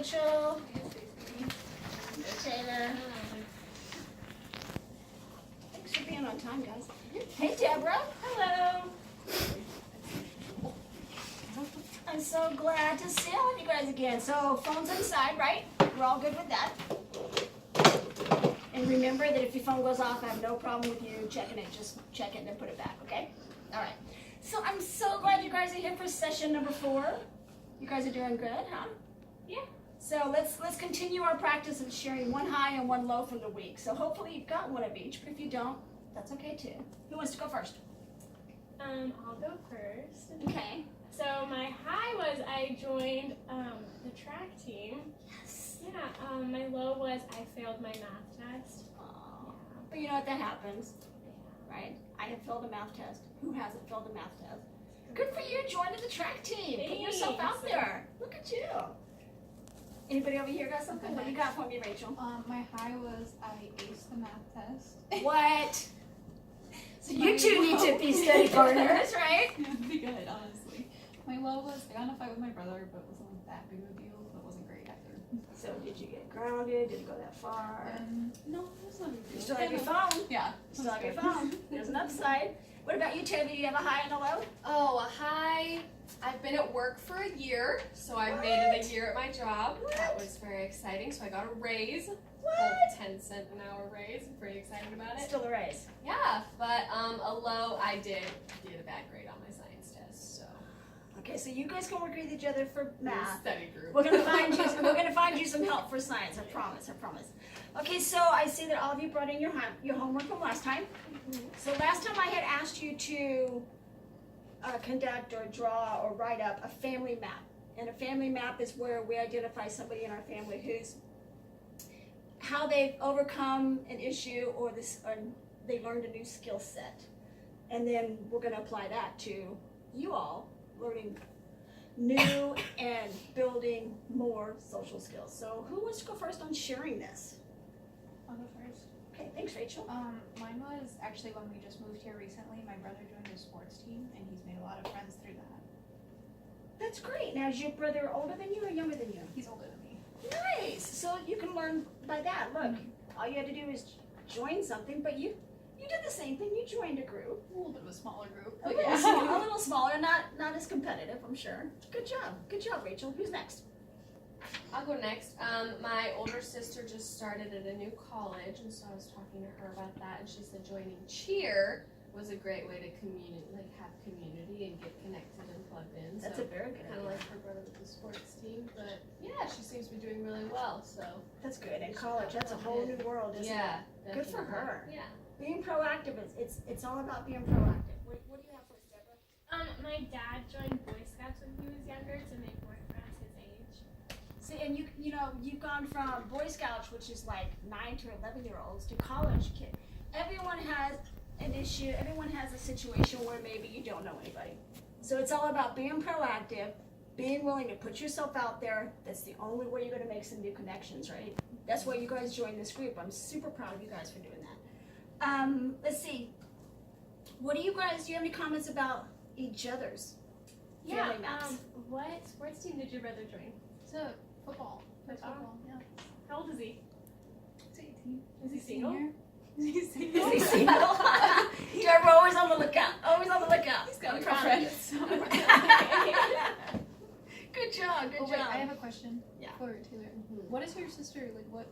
Rachel. Taylor. Thanks for being on time, guys. Hey, Deborah. Hello. I'm so glad to see all of you guys again. So, phone's inside, right? We're all good with that. And remember that if your phone goes off, I have no problem with you checking it. Just check it and then put it back, okay? All right. So, I'm so glad you guys are here for session number 4. You guys are doing good, huh? Yeah. So let's continue our practice of sharing one high and one low from the week. So hopefully you've got one of each, but if you don't, that's okay too. Who wants to go first? I'll go first. Okay. So my high was I joined the track team. Yes. Yeah. My low was I failed my math test. Aww. But you know what, that happens, right? I have failed a math test. Who hasn't failed a math test? Good for you, joining the track team. Put yourself out there. Look at you. Anybody over here got something? What do you got for me, Rachel? My high was I aced the math test. What? So you two need to be study partners, right? It would be good, honestly. My low was I got in a fight with my brother, but it wasn't like that big of a deal, but it wasn't great either. So did you get grounded? Did it go that far? No, it was not a big deal. You still have your phone. Yeah. You still have your phone. There's an upside. What about you, Taylor? Do you have a high and a low? Oh, a high. I've been at work for a year, so I made it a year at my job. What? That was very exciting. So I got a raise, What? a 10-cent an hour raise. I'm pretty excited about it. Still a raise. Yeah, but a low. I did get a bad grade on my science test. So Okay, so you guys can work with each other for math. study group. We're gonna find you. We're gonna find you some help for science. I promise. I promise. Okay, so I see that all of you brought in your homework from last time. So last time I had asked you to conduct or draw or write up a family map, and a family map is where we identify somebody in our family who's how they've overcome an issue or they learned a new skill set, and then we're gonna apply that to you all learning new and building more social skills. So who wants to go first on sharing this? I'll go first. Okay, thanks, Rachel. Mine was actually when we just moved here recently. My brother joined a sports team, and he's made a lot of friends through that. That's great. Now, is your brother older than you or younger than you? He's older than me. Nice. So you can learn by that. Look, all you had to do is join something, but you did the same thing. You joined a group. A little bit of a smaller group. A But little, yeah. a little smaller, not as competitive, I'm sure. Good job. Good job, Rachel. Who's next? I'll go next. My older sister just started at a new college, and so I was talking to her about that, and she said joining cheer was a great way to have community and get connected and plugged in. That's so a very good kind of idea. like her brother with the sports team, but yeah, she seems to be doing really well. So That's good. In college, that's a whole new world, isn't it? yeah, Good for definitely. her. Yeah. Being proactive, it's all about being proactive. What do you have for us, Deborah? My dad joined Boy Scouts when he was younger to make more friends his age. See, and you've gone from Boy Scouts, which is like 9 to 11-year-olds, to college kids. Everyone has an issue. Everyone has a situation where maybe you don't know anybody. So it's all about being proactive, being willing to put yourself out there. That's the only way you're going to make some new connections, right? That's why you guys joined this group. I'm super proud of you guys for doing that. Let's see. Do you have any comments about each other's family maps? What sports team did your brother join? It's a football. Football? Yeah. How old is he? It's 18. Is he single? He's single. Is he single? Deborah, always on the lookout. Always on the lookout. He's got I'm a proud of girlfriend. you. Good job. Good Oh, wait, job. I have a question Yeah. for Taylor. What is her sister, like, what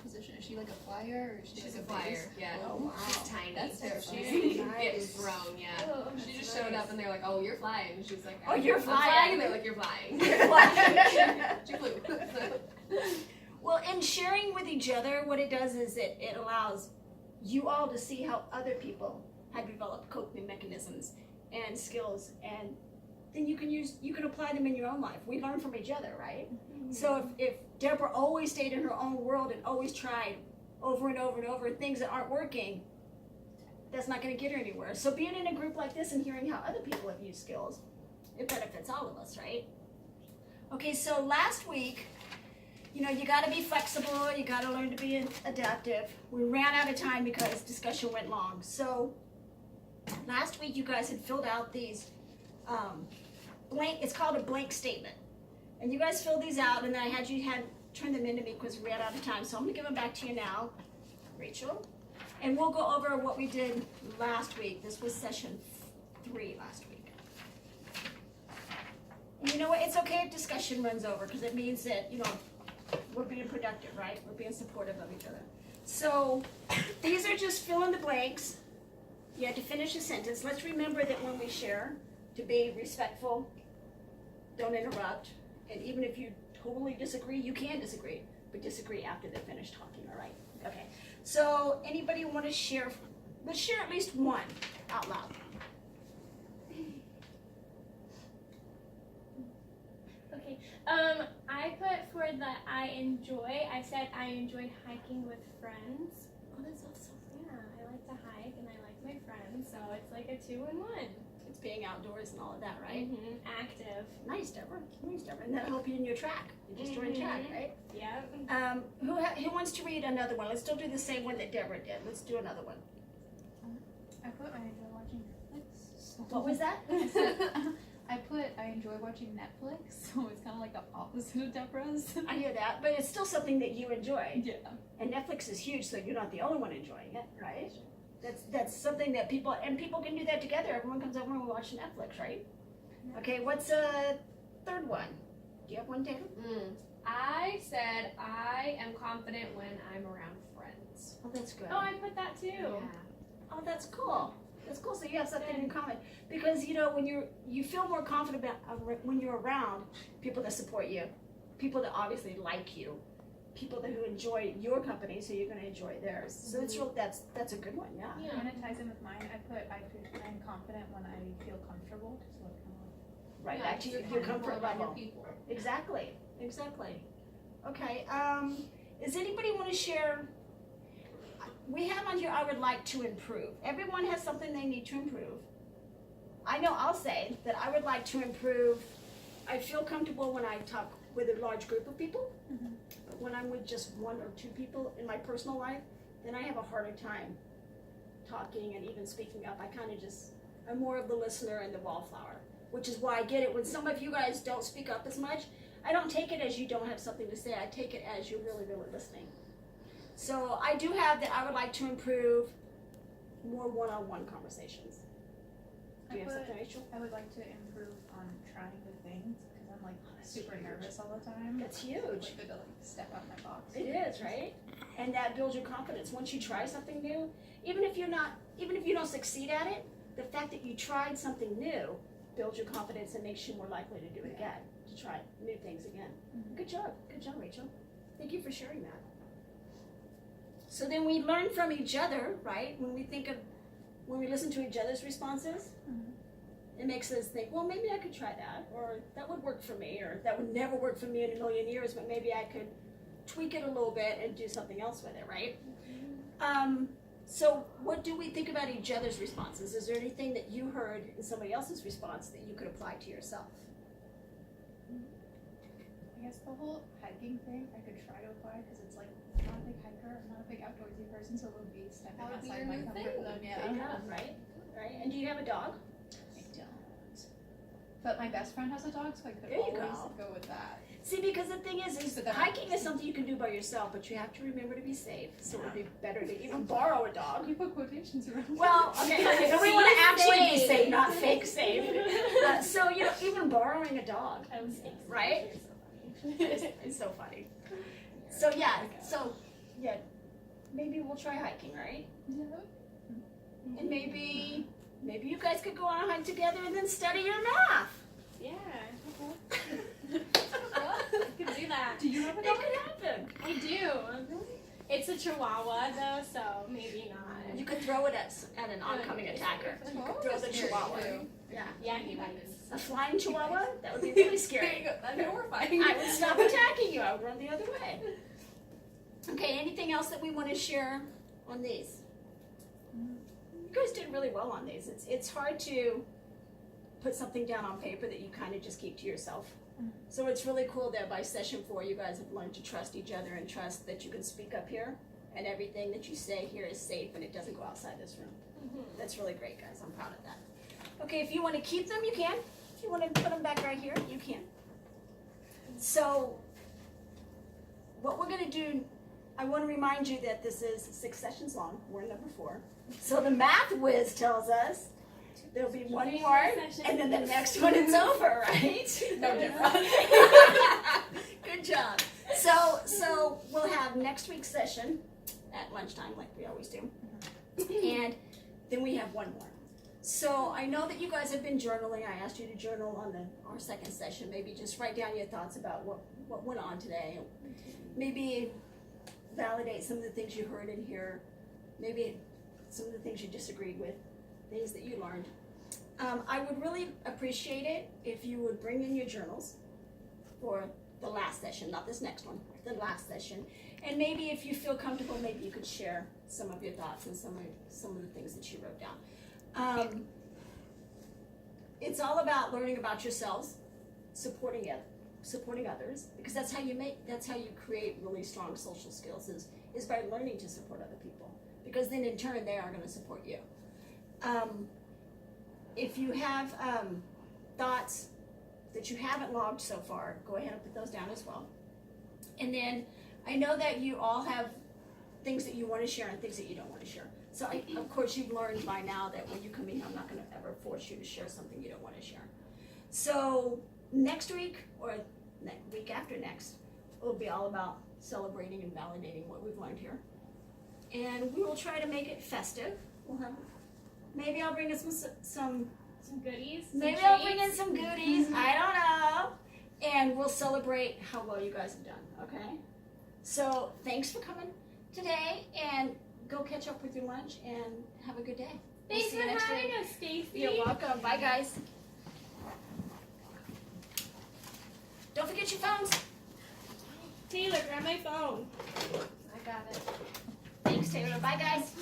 position? Is she like a flyer, or is she She's a like flyer. base? Yeah. Oh, wow. She's tiny. That's so terrifying. she's Nice. getting thrown. Yeah. Oh, She just that's showed nice. up and they're like, "Oh, you're flying." And she's like, Oh, you're I'm flying. And they're like, "You're flying." You're flying. She flew. Well, in sharing with each other, what it does is it allows you all to see how other people have developed coping mechanisms and skills, and then you can apply them in your own life. We learn from each other, right? So if Deborah always stayed in her own world and always tried over and over and over things that aren't working, that's not going to get her anywhere. So being in a group like this and hearing how other people have used skills, it benefits all of us, right? Okay, so last week, you got to be flexible. You got to learn to be adaptive. We ran out of time because discussion went long. So last week, you guys had filled out these blank. It's called a blank statement, And you guys filled these out, and then I had you turn them into me because we ran out of time. So I'm gonna give them back to you now, Rachel. And we'll go over what we did last week. This was session 3 last week. And you know what? It's okay if discussion runs over because it means that, we're being productive, right? We're being supportive of each other. So these are just fill in the blanks. You have to finish a sentence. Let's remember that when we share, to be respectful, don't interrupt, and even if you totally disagree, you can disagree, but disagree after they're finished talking, all right? Okay, so anybody want to share, let's share at least one out loud. Okay. I put for the I said I enjoyed hiking with friends. Oh, that's awesome. Yeah, I like to hike and I like my friends, so it's like a 2-in-1. It's being outdoors and all of that, right? Mm-hmm. Active. Nice, Deborah. Nice, Deborah. And that'll help you in your track. You just joined track, right? Yep. Who wants to read another one? Let's still do the same one that Deborah did. Let's do another one. I put I enjoy watching Netflix. What was that? I enjoy watching Netflix, so it's kind of like the opposite of Deborah's. I hear that, but it's still something that you enjoy. Yeah. And Netflix is huge, so you're not the only one enjoying it, right? That's something that people can do that together. Everyone comes over and we watch Netflix, right? Okay, what's a third one? Do you have one, Taylor? I said I am confident when I'm around friends. Oh, that's good. Oh, I put that too. Yeah. Oh, that's cool. That's cool. So you have something in common because when you feel more confident when you're around people that support you, people that obviously like you, people who enjoy your company, so you're going to enjoy theirs. So that's a good one. Yeah. Yeah. And it ties in with mine. I'm confident when I feel comfortable. So it kind of Right. Yeah, Back to you're your comfortable comfort around your level. people. Exactly. Okay. Does anybody want to share? We have on here, I would like to improve. Everyone has something they need to improve. I know I'll say that I would like to improve. I feel comfortable when I talk with a large group of people, but when I'm with just 1 or 2 people in my personal life, then I have a harder time talking and even speaking up. I'm more of the listener and the wallflower, which is why I get it when some of you guys don't speak up as much. I don't take it as you don't have something to say. I take it as you're really, really listening. So I do have that I would like to improve more one-on-one conversations. Do you have something, Rachel? I would like to improve on trying new things because I'm like super nervous all the time. That's huge. Like to step out my box. It is, right? And that builds your confidence. Once you try something new, even if you don't succeed at it, the fact that you tried something new builds your confidence and makes you more likely to do it again, to try new things again. Good job, Rachel. Thank you for sharing that. So then we learn from each other, right? When we listen to each other's responses, it makes us think, well, maybe I could try that, or that would work for me, or that would never work for me in a million years, but maybe I could tweak it a little bit and do something else with it, right? So what do we think about each other's responses? Is there anything that you heard in somebody else's response that you could apply to yourself? I guess the whole hiking thing I could try to apply because it's like I'm not a big hiker, I'm not a big outdoorsy person, so it would be stepping That would be outside your my new comfort thing. zone. There Yeah. you go, right? And do you have a dog? I don't. But my best friend has a dog, so I could There you always go. go with that. See, because the thing is But then- hiking is something you can do by yourself, but you have to remember to be safe. So it would be better to even borrow a dog. You put quotations around. Well, okay, so we want to actually be safe, not fake safe. So even borrowing a dog, right? It's so funny. So maybe we'll try hiking, right? Yeah. And maybe you guys could go on a hike together and then study your math. Yeah. I could do that. Do you have a It dog? could happen. I do. It's a Chihuahua though, so maybe not. You could throw it at an oncoming attacker. You could throw the Chihuahua. Yeah. Yeah, he bites. A flying Chihuahua? That would be really scary. That'd be horrifying. I would stop attacking you. I would run the other way. Okay, anything else that we want to share on these? You guys did really well on these. It's hard to put something down on paper that you kind of just keep to yourself. So it's really cool that by session 4 you guys have learned to trust each other and trust that you can speak up here and everything that you say here is safe and it doesn't go outside this room. That's really great, guys. I'm proud of that. Okay, if you want to keep them, you can. If you want to put them back right here, you can. So what we're gonna do, I wanna remind you that this is 6 sessions long, we're in number 4. So the math whiz tells us there'll be one Three more, more sessions. and then the next one it's over, right? No different. Good job. So we'll have next week's session at lunchtime, like we always do, and then we have one more. So I know that you guys have been journaling. I asked you to journal on our second session. Maybe just write down your thoughts about what went on today. Maybe validate some of the things you heard in here. Maybe some of the things you disagreed with, things that you learned. I would really appreciate it if you would bring in your journals for the last session, not this next one, the last session. And maybe if you feel comfortable, maybe you could share some of your thoughts and some of the things that you wrote down. It's all about learning about yourselves, supporting others, because that's how you create really strong social skills is by learning to support other people, because then in turn they are going to support you. If you have thoughts that you haven't logged so far, go ahead and put those down as well. And then I know that you all have things that you want to share and things that you don't want to share. So of course you've learned by now that when you come in here, I'm not going to ever force you to share something you don't want to share. So next week or week after next will be all about celebrating and validating what we've learned here. And we will try to make it festive. Maybe I'll bring in some goodies. maybe I'll bring in some goodies. I don't know. And we'll celebrate how well you guys have done, okay? So thanks for coming today, and go catch up with your lunch and have a good day. We'll Thanks see you for next having week. us, Stacy. You're welcome. Bye, guys. Don't forget your phones. Taylor, grab my phone. I got it. Thanks, Taylor. Bye, guys.